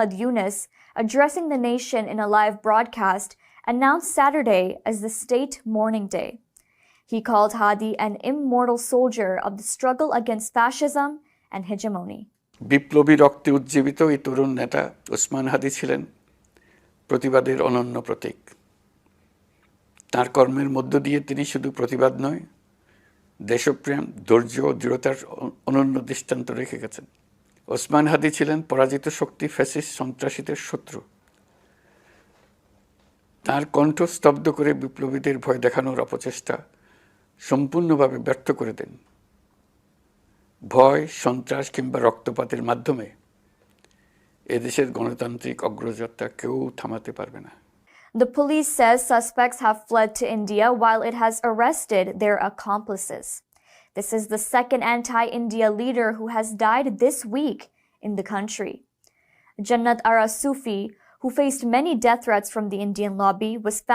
Muhammad Yunus, addressing the nation in a live broadcast, announced Saturday as the State Mourning Day. He called Hadi an immortal soldier of the struggle against fascism and hegemony. বিপ্লবী রক্তে উজ্জীবিত এই তরুণ নেতা ওসমান হাদি ছিলেন প্রতিবাদের অনন্য প্রতীক। তার কর্মের মধ্য দিয়ে তিনি শুধু প্রতিবাদ নয়, দেশপ্রেম, ধৈর্য ও দৃঢ়তার অনন্য দৃষ্টান্ত রেখে গেছেন। ওসমান হাদি ছিলেন পরাজিত শক্তি ফ্যাসিস্ট সন্ত্রাসীদের শত্রু। তার কণ্ঠ স্তব্ধ করে বিপ্লবীদের ভয় দেখানোর অপচেষ্টা সম্পূর্ণভাবে ব্যর্থ করে দেন। ভয়, সন্ত্রাস কিংবা রক্তপাতের মাধ্যমে এদেশের গণতান্ত্রিক অগ্রযাত্রা কেউ থামাতে পারবে না। The police says suspects have fled to India while it has arrested their accomplices. This is the second anti-India leader who has died this week in the country. Jannat Ara Sufi, who faced many death threats from the Indian lobby, was found